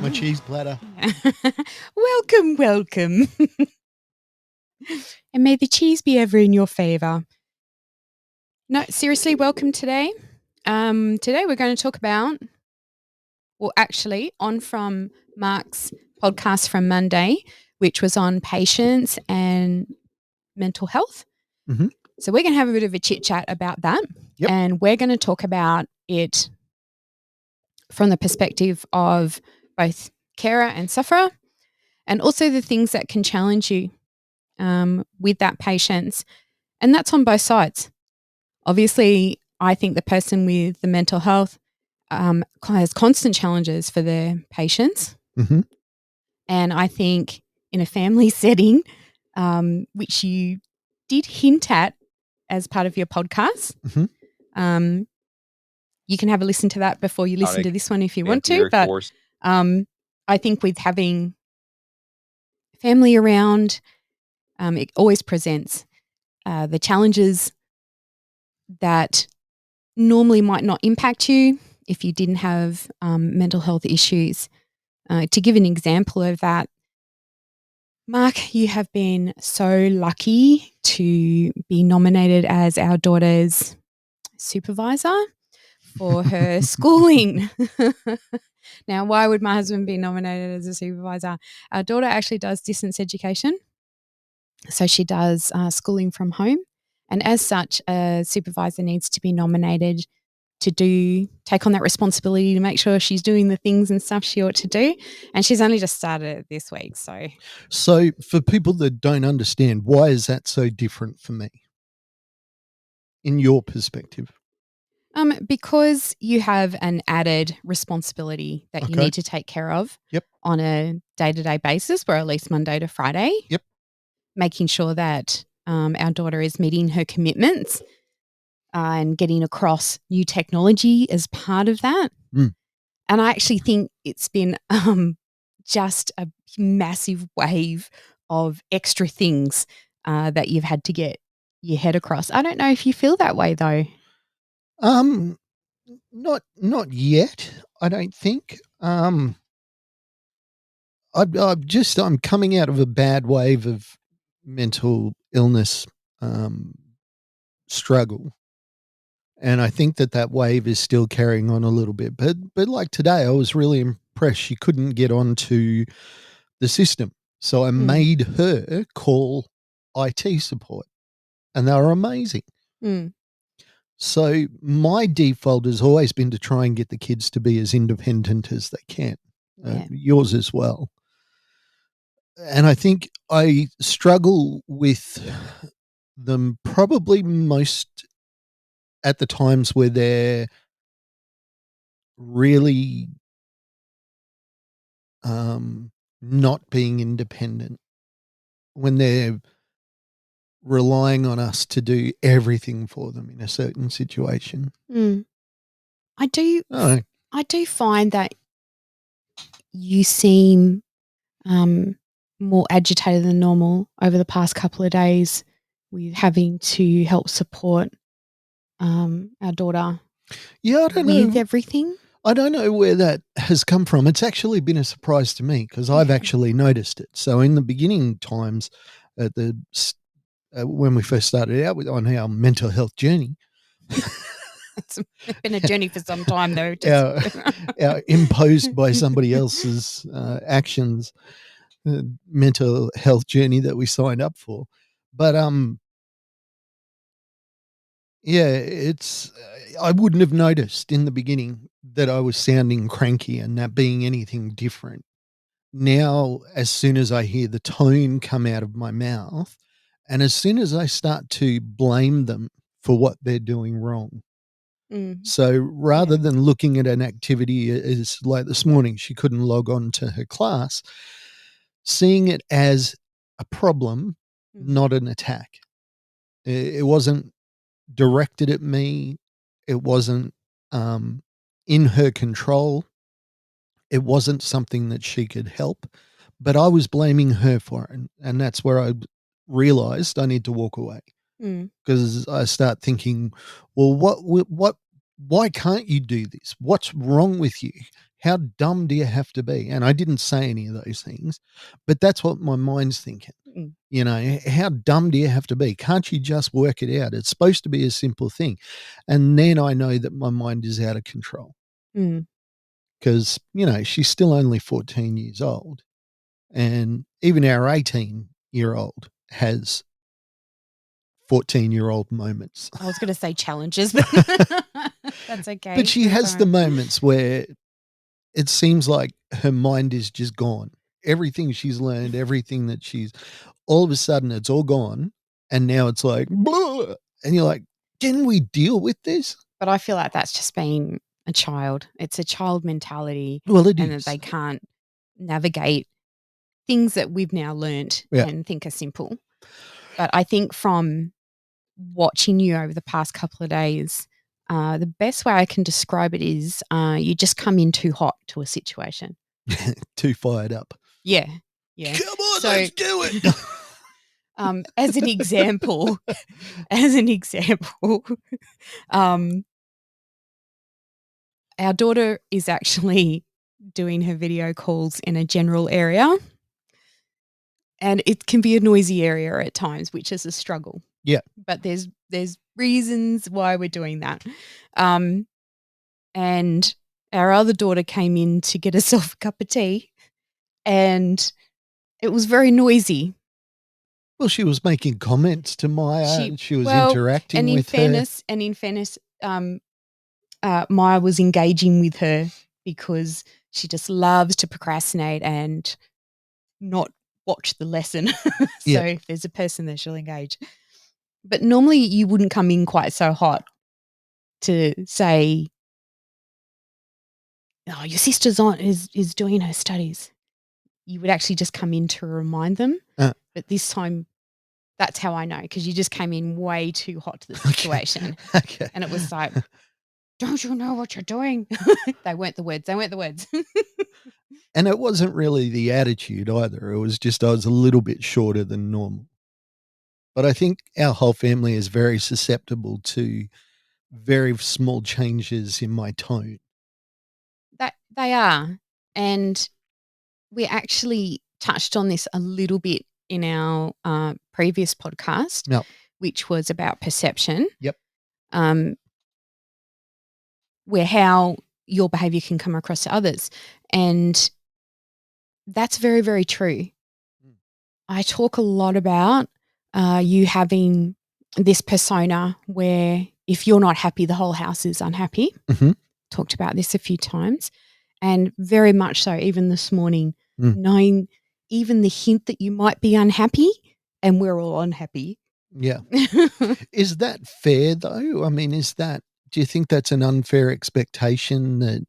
My cheese platter. Welcome, welcome. And may the cheese be ever in your favour. No, seriously, welcome today. Today we're going to talk about, well, actually, on from Mark's podcast from Monday, which was on patience and mental health. Mm-hmm. So we're going to have a bit of a chit chat about that. Yep. And we're going to talk about it from the perspective of both carer and sufferer, and also the things that can challenge you with that patience. And that's on both sides. Obviously, I think the person with the mental health has constant challenges for their patients. Mm-hmm. And I think in a family setting, which you did hint at as part of your podcast, Mm-hmm. You can have a listen to that before you listen to this one if you want to. But I think with having family around, it always presents the challenges that normally might not impact you if you didn't have mental health issues. To give an example of that, Mark, you have been so lucky to be nominated as our daughter's supervisor for her schooling. Now, why would my husband be nominated as a supervisor? Our daughter actually does distance education. So she does schooling from home. And as such, a supervisor needs to be nominated to take on that responsibility to make sure she's doing the things and stuff she ought to do. And she's only just started it this week. So for people that don't understand, why is that so different for me in your perspective? Because you have an added responsibility that you need to take care of on a day-to-day basis, or at least Monday to Friday. Yep. Making sure that our daughter is meeting her commitments and getting across new technology as part of that. Mm. And I actually think it's been just a massive wave of extra things that you've had to get your head across. I don't know if you feel that way though. Not yet, I don't think. I'm coming out of a bad wave of mental illness struggle. And I think that wave is still carrying on a little bit. But like today, I was really impressed she couldn't get onto the system. So I made her call IT support, and they were amazing. Mm. So my default has always been to try and get the kids to be as independent as they can. Yours as well. And I think I struggle with them probably most at the times where they're really not being independent, when they're relying on us to do everything for them in a certain situation. I do find that you seem more agitated than normal over the past couple of days with having to help support our daughter. Yeah, I don't know. With everything. I don't know where that has come from. It's actually been a surprise to me because I've actually noticed it. So in the beginning times, at when we first started out on our mental health journey, it's been a journey for some time though. Our imposed by somebody else's actions, mental health journey that we signed up for. But it's I wouldn't have noticed in the beginning that I was sounding cranky and that being anything different. Now, as soon as I hear the tone come out of my mouth, and as soon as I start to blame them for what they're doing wrong. So rather than looking at an activity as like this morning, she couldn't log on to her class, seeing it as a problem, not an attack. It wasn't directed at me. It wasn't in her control. It wasn't something that she could help, but I was blaming her for it. And that's where I realized I need to walk away, because I start thinking, well, why can't you do this? What's wrong with you? How dumb do you have to be? And I didn't say any of those things, but that's what my mind's thinking. Mm. You know, how dumb do you have to be? Can't you just work it out? It's supposed to be a simple thing. And then I know that my mind is out of control because, you know, she's still only 14 years old. And even our 18-year-old has 14-year-old moments. I was going to say challenges, but that's okay. But she has the moments where it seems like her mind is just gone. Everything she's learned, everything that she's, all of a sudden it's all gone. And now it's like, blah, and you're like, can we deal with this? But I feel like that's just being a child. It's a child mentality. Well, it and is. that they can't navigate things that we've now learnt and think are simple. But I think from watching you over the past couple of days, the best way I can describe it is you just come in too hot to a situation. Too fired up. Yeah. Come on, let's do it. As an example, our daughter is actually doing her video calls in a general area, and it can be a noisy area at times, which is a struggle. Yeah. But there's reasons why we're doing that. And our other daughter came in to get herself a cup of tea, and it was very noisy. Well, she was making comments to Maya. She was interacting with her. And in fairness, Maya was engaging with her because she just loves to procrastinate and not watch the lesson. So if there's a person there, she'll engage. But normally you wouldn't come in quite so hot to say, oh, your sister's is doing her studies. You would actually just come in to remind them. But this time, that's how I know, because you just came in way too hot to the situation. Okay. And it was like, don't you know what you're doing? They weren't the words. And it wasn't really the attitude either. It was just I was a little bit shorter than normal. But I think our whole family is very susceptible to very small changes in my tone. That they are. And we actually touched on this a little bit in our previous podcast, which was about perception. Yep. Where how your behavior can come across to others. And that's very, very true. I talk a lot about you having this persona where if you're not happy, the whole house is unhappy. Mm-hmm. Talked about this a few times. And very much so, even this morning, knowing even the hint that you might be unhappy, and we're all unhappy. Yeah. Is that fair though? I mean, do you think that's an unfair expectation that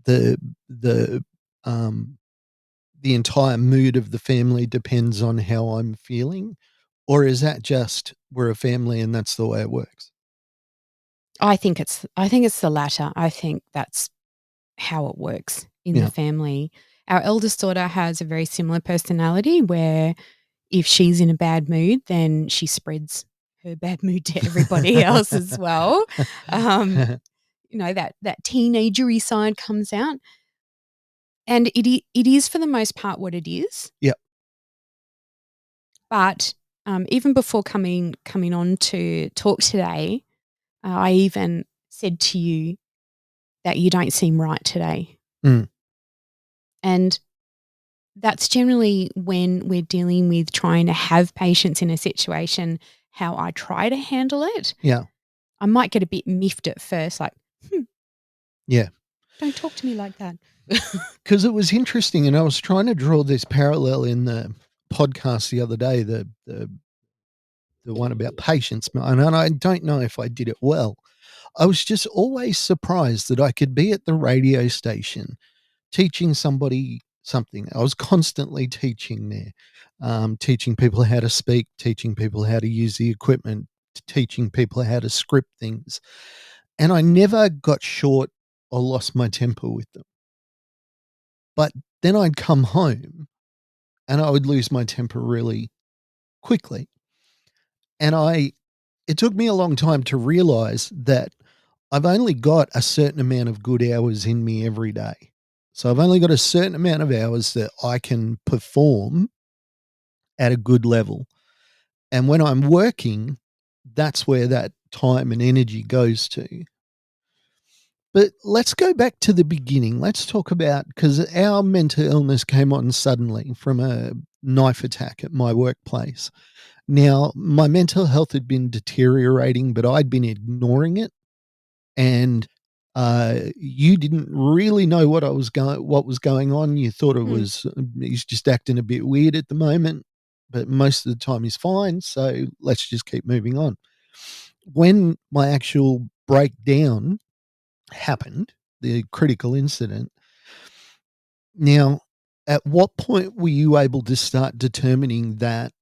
the entire mood of the family depends on how I'm feeling? Or is that just we're a family and that's the way it works? I think it's the latter. I think that's how it works in the family. Our eldest daughter has a very similar personality where if she's in a bad mood, then she spreads her bad mood to everybody else as well. You know, that teenagery side comes out. And it is for the most part what it is. Yep. But even before coming on to talk today, I even said to you that you don't seem right today. And that's generally when we're dealing with trying to have patience in a situation, how I try to handle it. Yeah. I might get a bit miffed at first, like, yeah, don't talk to me like that. Because it was interesting, and I was trying to draw this parallel in the podcast the other day, the one about patience, and I don't know if I did it well. I was just always surprised that I could be at the radio station teaching somebody something. I was constantly teaching there, teaching people how to speak, teaching people how to use the equipment, teaching people how to script things. And I never got short or lost my temper with them. But then I'd come home and I would lose my temper really quickly. And it took me a long time to realize that I've only got a certain amount of good hours in me every day. So I've only got a certain amount of hours that I can perform at a good level. And when I'm working, that's where that time and energy goes to. But let's go back to the beginning. Let's talk about, because our mental illness came on suddenly from a knife attack at my workplace. Now, my mental health had been deteriorating, but I'd been ignoring it. And you didn't really know what was going on. You thought it was he's just acting a bit weird at the moment, but most of the time he's fine. So let's just keep moving on. When my actual breakdown happened, the critical incident. Now, at what point were you able to start determining that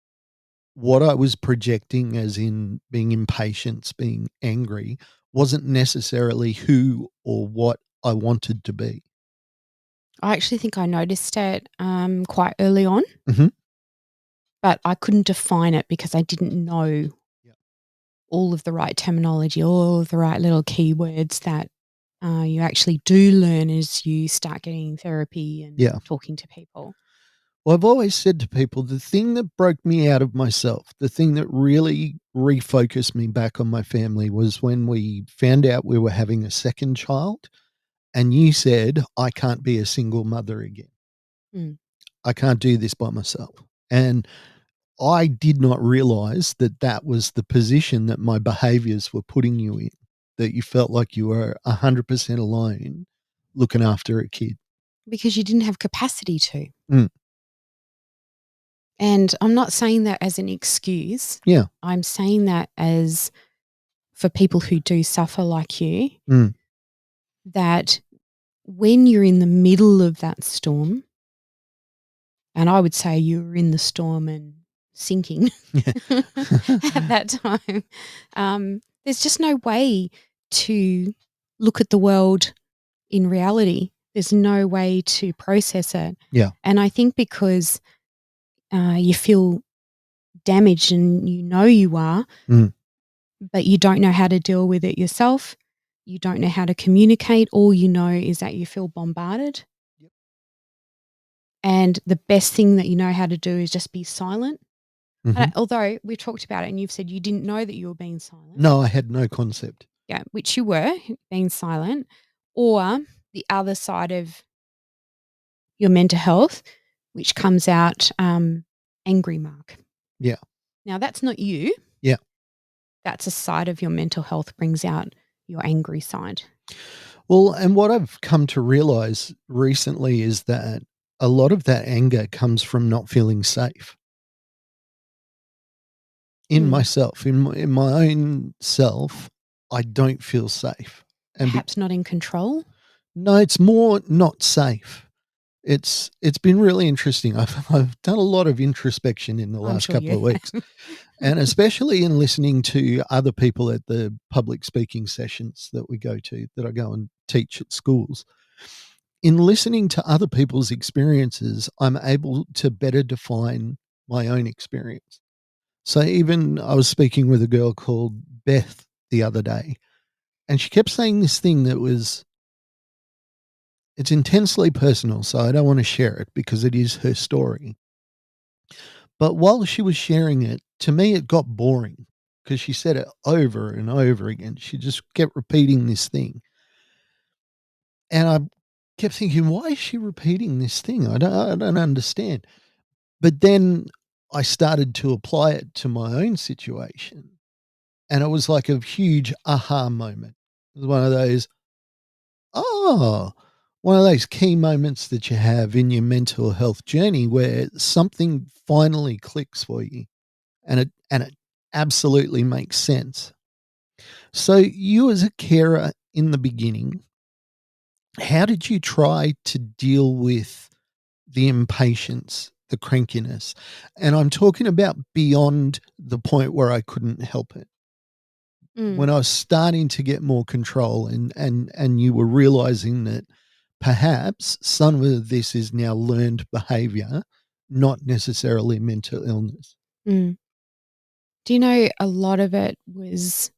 what I was projecting, as in being impatient, being angry, wasn't necessarily who or what I wanted to be? I actually think I noticed it quite early on, Mm-hmm. but I couldn't define it because I didn't know all of the right terminology, all of the right little keywords that you actually do learn as you start getting therapy and talking to people. Well, I've always said to people, the thing that broke me out of myself, the thing that really refocused me back on my family, was when we found out we were having a second child and you said, I can't be a single mother again. Mm. I can't do this by myself. And I did not realize that that was the position that my behaviors were putting you in, that you felt like you were 100% alone looking after a kid. Because you didn't have capacity to. Mm. And I'm not saying that as an excuse. Yeah. I'm saying that as for people who do suffer like you, that when you're in the middle of that storm, and I would say you were in the storm and sinking at that time, there's just no way to look at the world in reality. There's no way to process it. Yeah. And I think because you feel damaged and you know you are, but you don't know how to deal with it yourself. You don't know how to communicate. All you know is that you feel bombarded. Yep. And the best thing that you know how to do is just be silent. Mm-hmm. Although we've talked about it and you've said you didn't know that you were being silent. No, I had no concept. Yeah, which you were, being silent. Or the other side of your mental health, which comes out angry Mark. Yeah. Now, that's not you. Yeah. That's a side of your mental health, brings out your angry side. Well, and what I've come to realize recently is that a lot of that anger comes from not feeling safe in myself, in my own self. I don't feel safe. And perhaps not in control? No, it's more not safe. It's been really interesting. I've done a lot of introspection in the last couple of weeks, and especially in listening to other people at the public speaking sessions that we go to, that I go and teach at schools. In listening to other people's experiences, I'm able to better define my own experience. So even I was speaking with a girl called Beth the other day, and she kept saying this thing that was, it's intensely personal, so I don't want to share it because it is her story. But while she was sharing it, to me, it got boring because she said it over and over again. She just kept repeating this thing. And I kept thinking, why is she repeating this thing? I don't understand. But then I started to apply it to my own situation. And it was like a huge aha moment. It was one of those, oh, one of those key moments that you have in your mental health journey where something finally clicks for you and it absolutely makes sense. So you, as a carer in the beginning, how did you try to deal with the impatience, the crankiness? And I'm talking about beyond the point where I couldn't help it. When I was starting to get more control and you were realizing that perhaps some of this is now learned behavior, not necessarily mental illness. Do you know a lot of it was,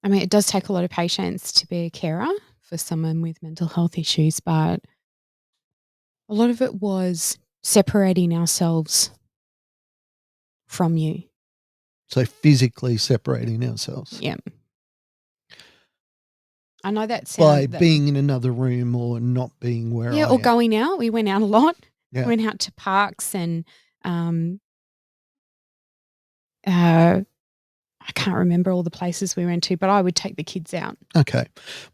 I mean, it does take a lot of patience to be a carer for someone with mental health issues, but a lot of it was separating ourselves from you. So physically separating ourselves. Yeah. I know that sounds by being in another room or not being where I or going out. We went out a lot. Yeah. We went out to parks and I can't remember all the places we went to, but I would take the kids out. Okay.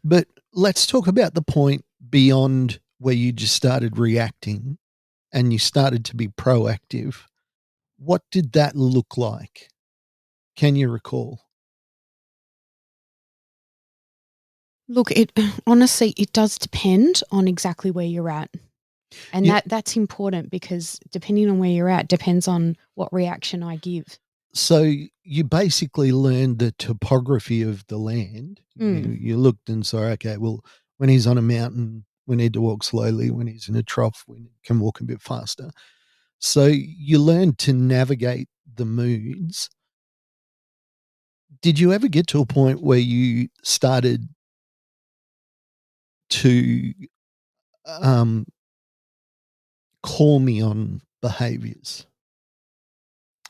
But let's talk about the point beyond where you just started reacting and you started to be proactive. What did that look like? Can you recall? Look, honestly, it does depend on exactly where you're at. And that's important because depending on where you're at depends on what reaction I give. So you basically learned the topography of the land. You looked and saw, okay, well, when he's on a mountain, we need to walk slowly. When he's in a trough, we can walk a bit faster. So you learned to navigate the moods. Did you ever get to a point where you started to call me on behaviors?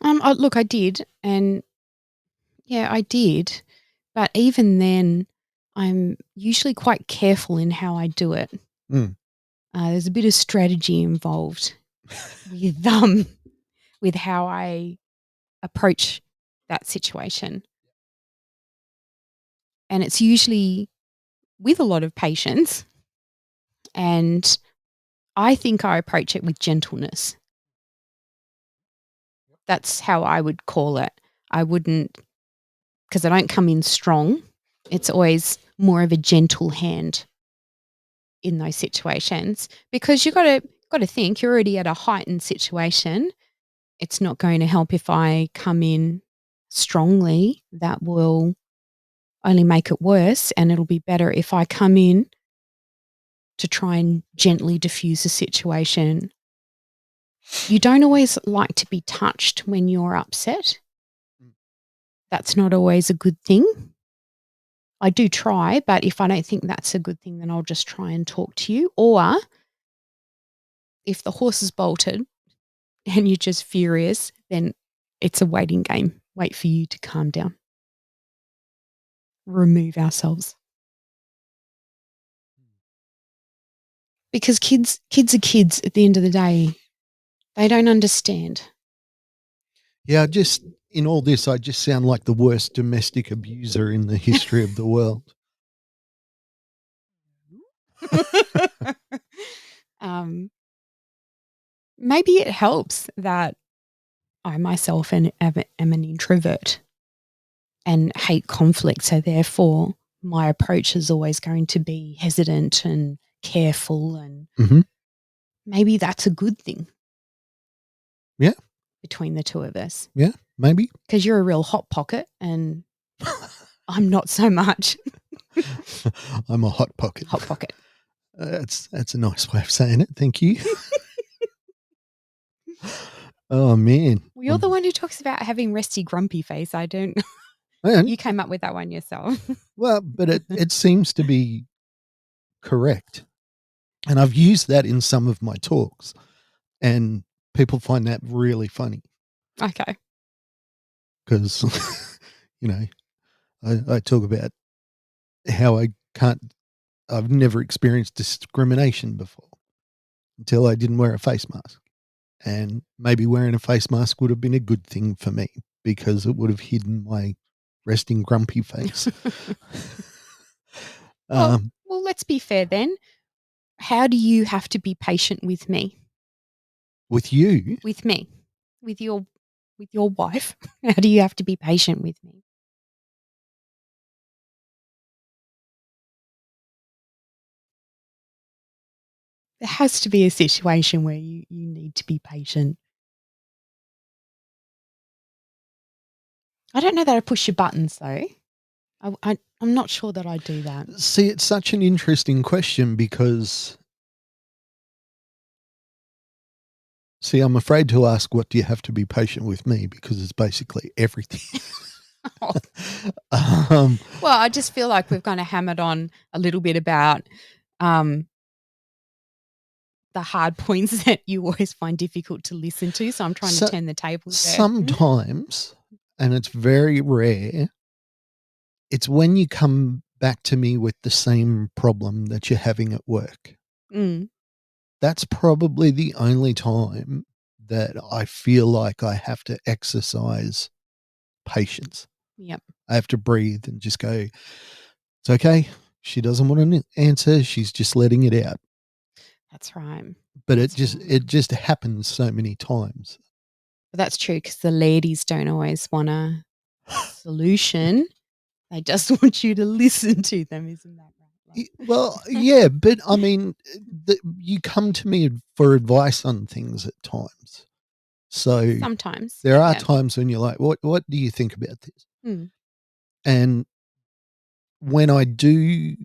Look, I did. And yeah, I did. But even then, I'm usually quite careful in how I do it. There's a bit of strategy involved with how I approach that situation. And it's usually with a lot of patience. And I think I approach it with gentleness. That's how I would call it. I wouldn't, because I don't come in strong. It's always more of a gentle hand in those situations because you got to think you're already at a heightened situation. It's not going to help if I come in strongly. That will only make it worse, and it'll be better if I come in to try and gently diffuse a situation. You don't always like to be touched when you're upset. That's not always a good thing. I do try, but if I don't think that's a good thing, then I'll just try and talk to you. Or if the horse is bolted and you're just furious, then it's a waiting game. Wait for you to calm down. Remove ourselves. Because kids are kids at the end of the day. They don't understand. Yeah, in all this, I just sound like the worst domestic abuser in the history of the world. Maybe it helps that I myself am an introvert and hate conflict. So therefore, my approach is always going to be hesitant and careful, and maybe that's a good thing. Yeah. Between the two of us. Yeah, maybe. Because you're a real hot pocket and I'm not so much. I'm a hot pocket. Hot pocket. That's a nice way of saying it. Thank you. Oh, man. Well, you're the one who talks about having resty, grumpy face. I don't. You came up with that one yourself. Well, but it seems to be correct. And I've used that in some of my talks. And people find that really funny. Okay. Because, I talk about how I've never experienced discrimination before until I didn't wear a face mask. And maybe wearing a face mask would have been a good thing for me because it would have hidden my resting grumpy face. Well, let's be fair then. How do you have to be patient with me? With you? With me. With your wife. How do you have to be patient with me? There has to be a situation where you need to be patient. I don't know that I push your buttons though. I'm not sure that I do that. See, it's such an interesting question because, I'm afraid to ask what do you have to be patient with me because it's basically everything. Well, I just feel like we've kind of hammered on a little bit about the hard points that you always find difficult to listen to. So I'm trying to turn the tables there. Sometimes, and it's very rare, it's when you come back to me with the same problem that you're having at work. That's probably the only time that I feel like I have to exercise patience. Yep. I have to breathe and just go, it's okay. She doesn't want an answer. She's just letting it out. That's right. But it just happens so many times. But that's true, because the ladies don't always want a solution. They just want you to listen to them, isn't that right? Well, yeah, but I mean, you come to me for advice on things at times. So sometimes there are times when you're like, what do you think about this? And when I do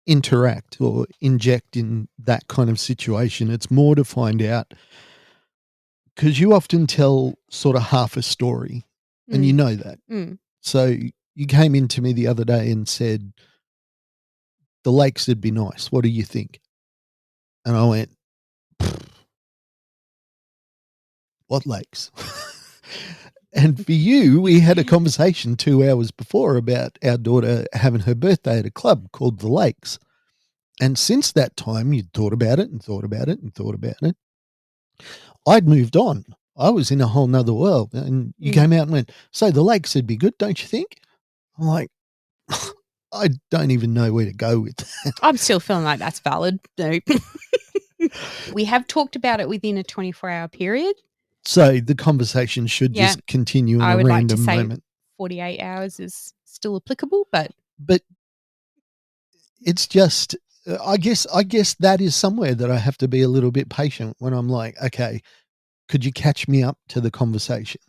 interact or inject in that kind of situation, it's more to find out, because you often tell sort of half a story and you know that. So you came into me the other day and said, the lakes would be nice. What do you think? And I went, what lakes? And for you, we had a conversation 2 hours before about our daughter having her birthday at a club called The Lakes. And since that time, you'd thought about it and thought about it and thought about it. I'd moved on. I was in a whole nother world. And you came out and went, so the lakes would be good, don't you think? I'm like, I don't even know where to go with that. I'm still feeling like that's valid. No. We have talked about it within a 24-hour period. So the conversation should just continue in a random moment. 48 hours is still applicable, but it's just, I guess that is somewhere that I have to be a little bit patient when I'm like, okay, could you catch me up to the conversation?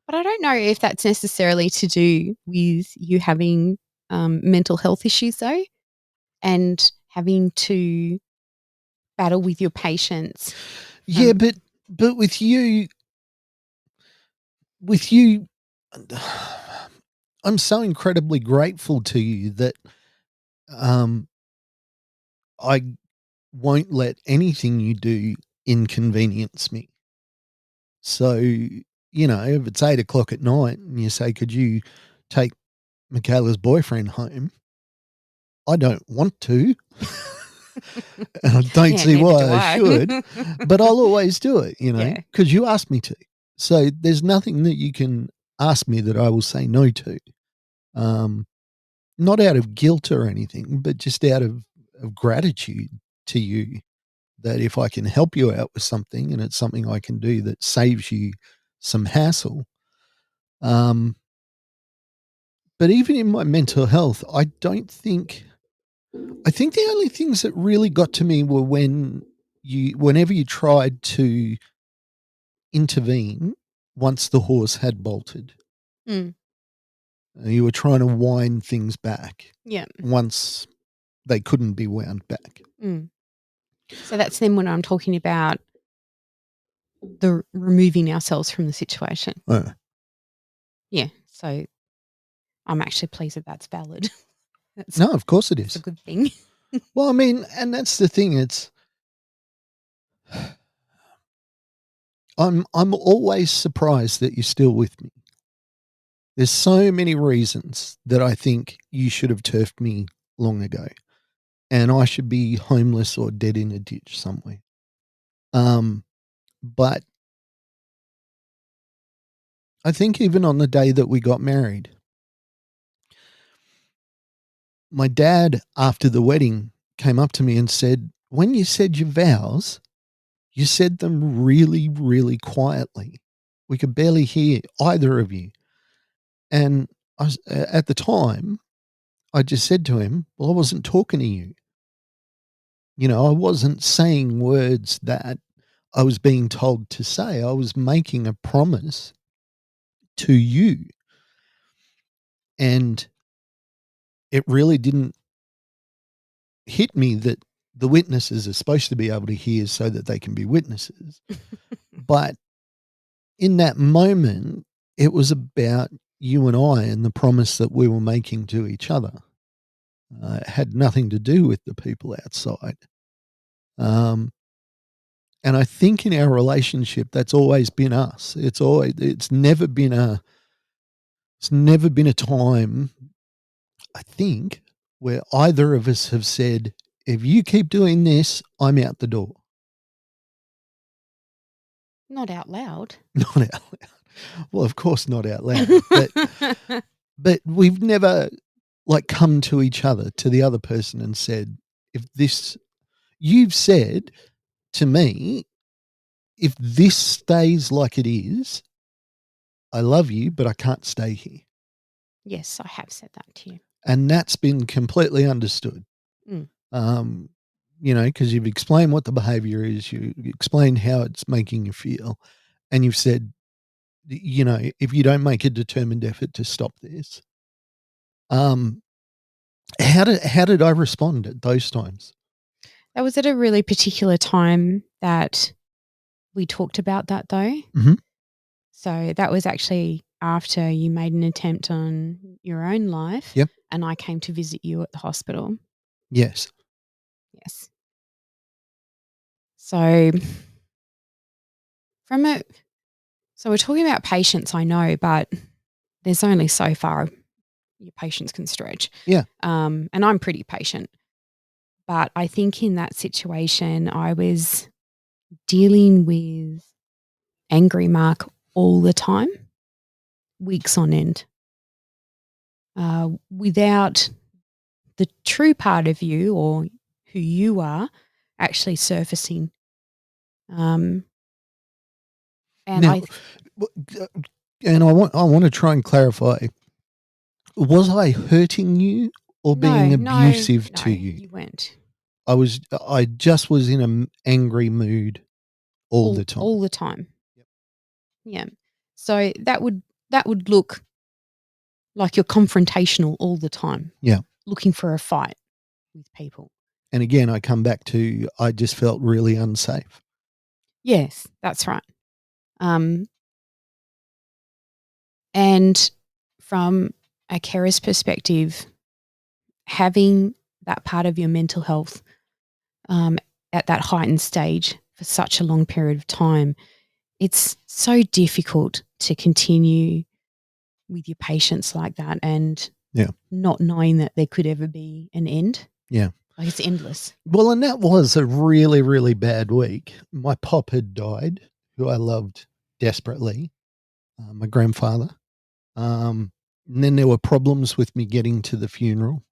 But I don't know if that's necessarily to do with you having mental health issues, though, and having to battle with your patients. Yeah, but with you, I'm so incredibly grateful to you that I won't let anything you do inconvenience me. So, if it's 8 o'clock at night and you say, could you take Michaela's boyfriend home? I don't want to. And I don't see why I should, but I'll always do it, because you asked me to. So there's nothing that you can ask me that I will say no to. Not out of guilt or anything, but just out of gratitude to you, that if I can help you out with something and it's something I can do that saves you some hassle. But even in my mental health, I think the only things that really got to me were whenever you tried to intervene once the horse had bolted. You were trying to wind things back. Yeah. Once they couldn't be wound back. So that's then when I'm talking about the removing ourselves from the situation. Yeah. So I'm actually pleased that that's valid. No, of course it is. It's a good thing. Well, I mean, and that's the thing. I'm always surprised that you're still with me. There's so many reasons that I think you should have turfed me long ago, and I should be homeless or dead in a ditch somewhere. But I think even on the day that we got married, my dad, after the wedding, came up to me and said, when you said your vows, you said them really, really quietly. We could barely hear either of you. And at the time, I just said to him, well, I wasn't talking to you. I wasn't saying words that I was being told to say. I was making a promise to you. And it really didn't hit me that the witnesses are supposed to be able to hear so that they can be witnesses. But in that moment, it was about you and I and the promise that we were making to each other. It had nothing to do with the people outside. And I think in our relationship, that's always been us. It's never been a time, I think, where either of us have said, if you keep doing this, I'm out the door. Not out loud. Not out loud. Well, of course not out loud. But we've never come to each other, to the other person, and said, you've said to me, if this stays like it is, I love you, but I can't stay here. Yes, I have said that to you. And that's been completely understood. Because you've explained what the behavior is, you explained how it's making you feel, and you've said, if you don't make a determined effort to stop this, how did I respond at those times? That was at a really particular time that we talked about that, though. Mm-hmm. So that was actually after you made an attempt on your own life. Yep. And I came to visit you at the hospital. Yes. Yes. So we're talking about patience, I know, but there's only so far your patience can stretch. Yeah. And I'm pretty patient. But I think in that situation, I was dealing with angry Mark all the time, weeks on end, without the true part of you or who you are actually surfacing. And now, I want to try and clarify. Was I hurting you or being abusive to you? You weren't. I just was in an angry mood all the time. All the time. Yep. Yeah. So that would look like you're confrontational all the time. Yeah. Looking for a fight with people. And again, I come back to, I just felt really unsafe. Yes, that's right. And from a carer's perspective, having that part of your mental health at that heightened stage for such a long period of time, it's so difficult to continue with your patients like that and not knowing that there could ever be an end. Yeah. Like it's endless. Well, and that was a really, really bad week. My pop had died, who I loved desperately, my grandfather. And then there were problems with me getting to the funeral,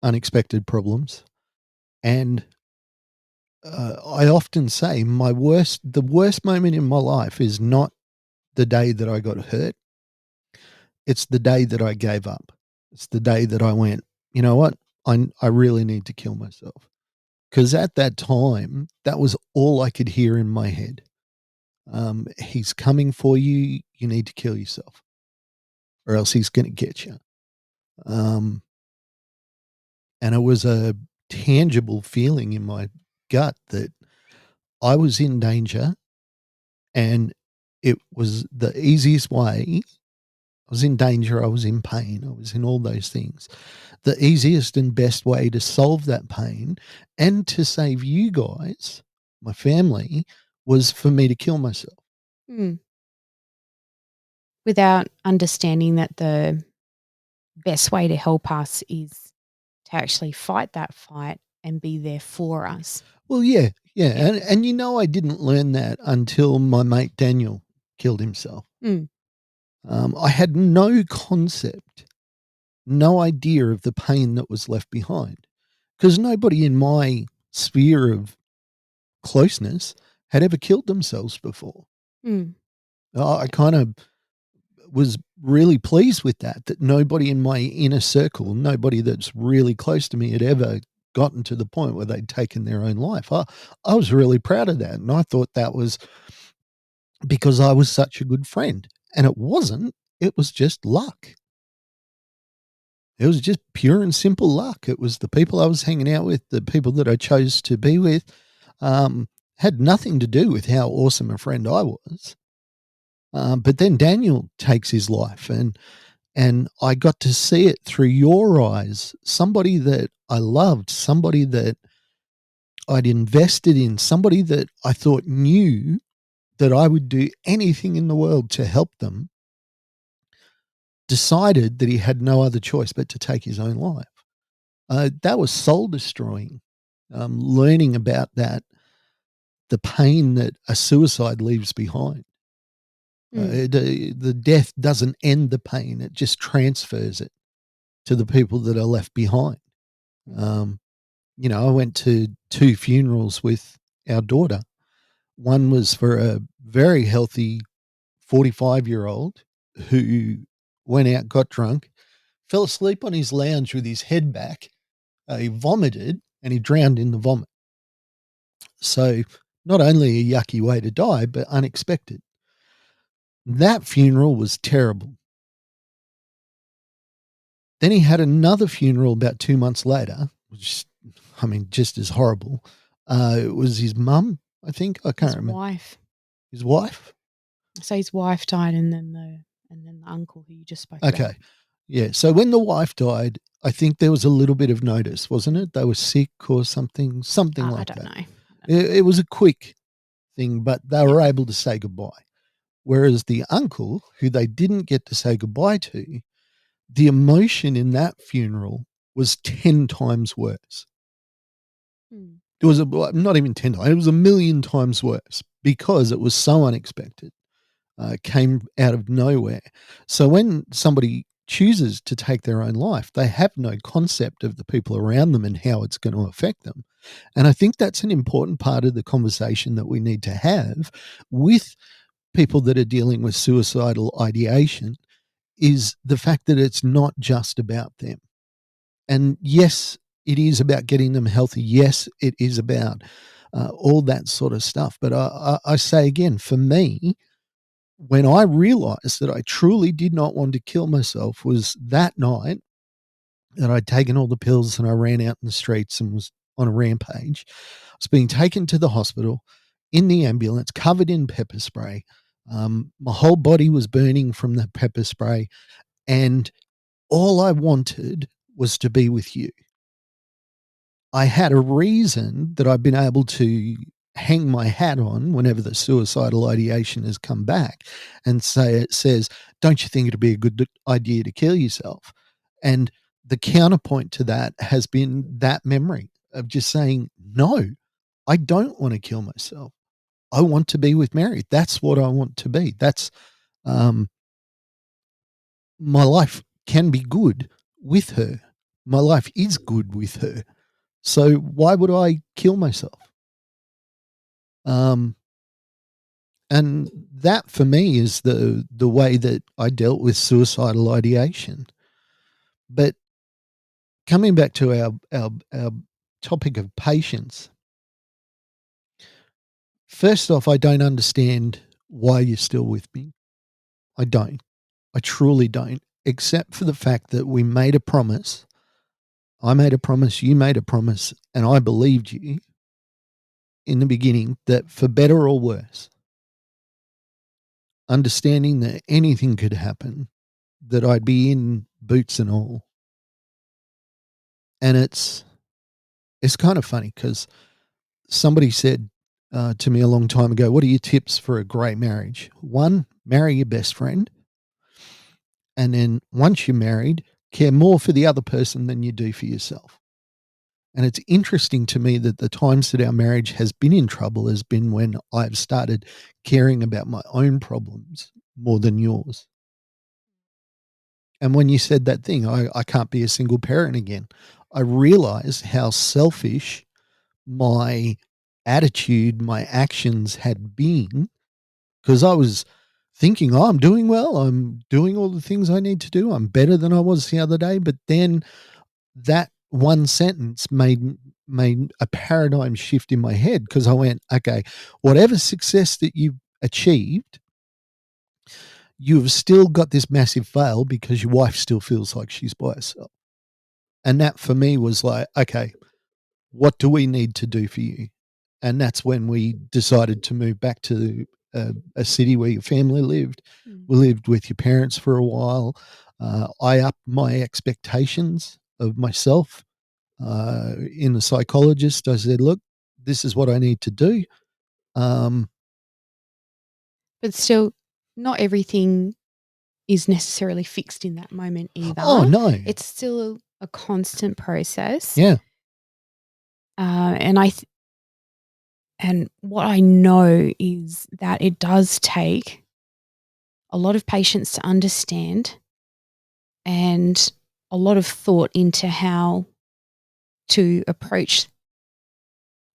unexpected problems. And I often say the worst moment in my life is not the day that I got hurt. It's the day that I gave up. It's the day that I went, you know what? I really need to kill myself. Because at that time, that was all I could hear in my head. He's coming for you. You need to kill yourself, or else he's going to get you. And it was a tangible feeling in my gut that I was in danger, and it was the easiest way. I was in danger. I was in pain. I was in all those things. The easiest and best way to solve that pain and to save you guys, my family, was for me to kill myself. Without understanding that the best way to help us is to actually fight that fight and be there for us. Well, yeah. And I didn't learn that until my mate Daniel killed himself. I had no concept, no idea of the pain that was left behind, because nobody in my sphere of closeness had ever killed themselves before. I kind of was really pleased with that nobody in my inner circle, nobody that's really close to me, had ever gotten to the point where they'd taken their own life. I was really proud of that. And I thought that was because I was such a good friend. And it wasn't. It was just luck. It was just pure and simple luck. It was the people I was hanging out with, the people that I chose to be with, had nothing to do with how awesome a friend I was. But then Daniel takes his life, and I got to see it through your eyes, somebody that I loved, somebody that I'd invested in, somebody that I thought knew that I would do anything in the world to help them, decided that he had no other choice but to take his own life. That was soul destroying. Learning about that, the pain that a suicide leaves behind. The death doesn't end the pain, it just transfers it to the people that are left behind. I went to 2 funerals with our daughter. One was for a very healthy 45-year-old who went out, got drunk, fell asleep on his lounge with his head back. He vomited and he drowned in the vomit. So not only a yucky way to die, but unexpected. That funeral was terrible. Then he had another funeral about 2 months later, which, I mean, just as horrible. It was his mum, I think. I can't remember. His wife? So his wife died, and then the uncle who you just spoke about. Okay. Yeah. So when the wife died, I think there was a little bit of notice, wasn't it? They were sick or something like that. I don't know. It was a quick thing, but they were able to say goodbye. Whereas the uncle, who they didn't get to say goodbye to, the emotion in that funeral was 10 times worse. It was not even 10 times, it was 1,000,000 times worse because it was so unexpected. Came out of nowhere. So when somebody chooses to take their own life, they have no concept of the people around them and how it's going to affect them. And I think that's an important part of the conversation that we need to have with people that are dealing with suicidal ideation, is the fact that it's not just about them. And yes, it is about getting them healthy. Yes, it is about all that sort of stuff. But I say again, for me, when I realized that I truly did not want to kill myself was that night that I'd taken all the pills and I ran out in the streets and was on a rampage. I was being taken to the hospital in the ambulance, covered in pepper spray. My whole body was burning from the pepper spray, and all I wanted was to be with you. I had a reason that I've been able to hang my hat on whenever the suicidal ideation has come back and says, don't you think it'd be a good idea to kill yourself? And the counterpoint to that has been that memory of just saying, no, I don't want to kill myself. I want to be with Merey. That's what I want to be. That's my life can be good with her. My life is good with her. So why would I kill myself? And that for me is the way that I dealt with suicidal ideation. But coming back to our topic of patience, first off, I don't understand why you're still with me. I don't. I truly don't, except for the fact that we made a promise. I made a promise, you made a promise, and I believed you in the beginning that for better or worse, understanding that anything could happen, that I'd be in boots and all. And it's kind of funny because somebody said to me a long time ago, what are your tips for a great marriage? One, marry your best friend. And then once you're married, care more for the other person than you do for yourself. And it's interesting to me that the times that our marriage has been in trouble has been when I've started caring about my own problems more than yours. And when you said that thing, I can't be a single parent again, I realized how selfish my attitude, my actions had been, because I was thinking, oh, I'm doing well. I'm doing all the things I need to do. I'm better than I was the other day. But then that one sentence made a paradigm shift in my head, because I went, okay, whatever success that you've achieved, you've still got this massive fail because your wife still feels like she's by herself. And that for me was like, okay, what do we need to do for you? And that's when we decided to move back to a city where your family lived. We lived with your parents for a while. I upped my expectations of myself. In the psychologist, I said, look, this is what I need to do. But still, not everything is necessarily fixed in that moment either. Oh, no. It's still a constant process. Yeah. And what I know is that it does take a lot of patience to understand and a lot of thought into how to approach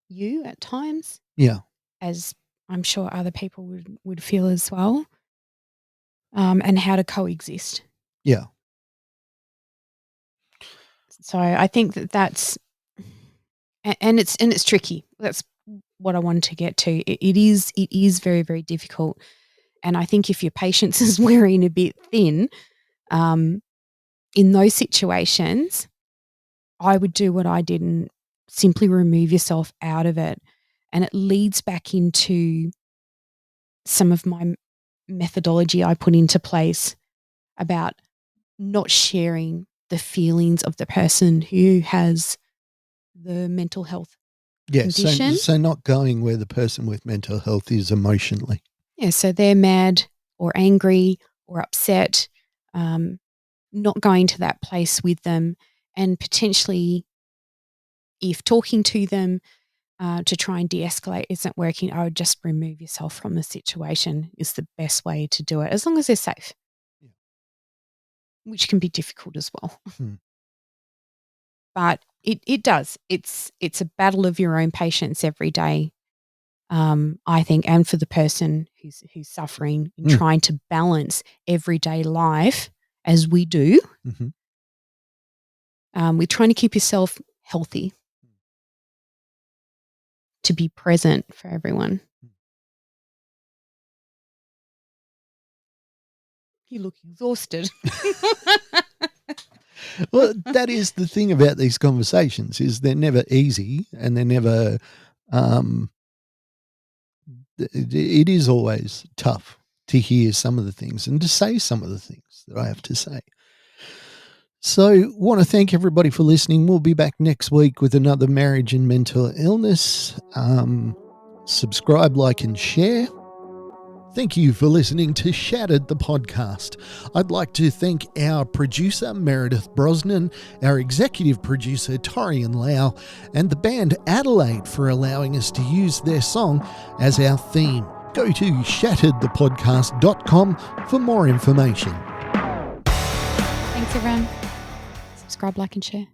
you at times. Yeah. As I'm sure other people would feel as well. And how to coexist. Yeah. So I think that's and it's tricky. That's what I wanted to get to. It is very, very difficult. And I think if your patience is wearing a bit thin, in those situations, I would do what I did and simply remove yourself out of it. And it leads back into some of my methodology I put into place about not sharing the feelings of the person who has the mental health condition. So not going where the person with mental health is emotionally. Yeah, so they're mad or angry or upset, not going to that place with them, and potentially if talking to them to try and de-escalate isn't working, I would just remove yourself from the situation is the best way to do it, as long as they're safe, which can be difficult as well. But it does. It's a battle of your own patience every day, I think, and for the person who's suffering in trying to balance everyday life as we do. We're trying to keep yourself healthy, to be present for everyone. You look exhausted. Well, that is the thing about these conversations is they're never easy and they're never it is always tough to hear some of the things and to say some of the things that I have to say. So want to thank everybody for listening. We'll be back next week with another marriage and mental illness. Subscribe, like, and share. Thank you for listening to Shattered, the podcast. I'd like to thank our producer, Meredith Brosnan, our executive producer, Torian Lau, and the band Adelaide for allowing us to use their song as our theme. Go to shatteredthepodcast.com for more information. Thanks, everyone. Subscribe, like, and share.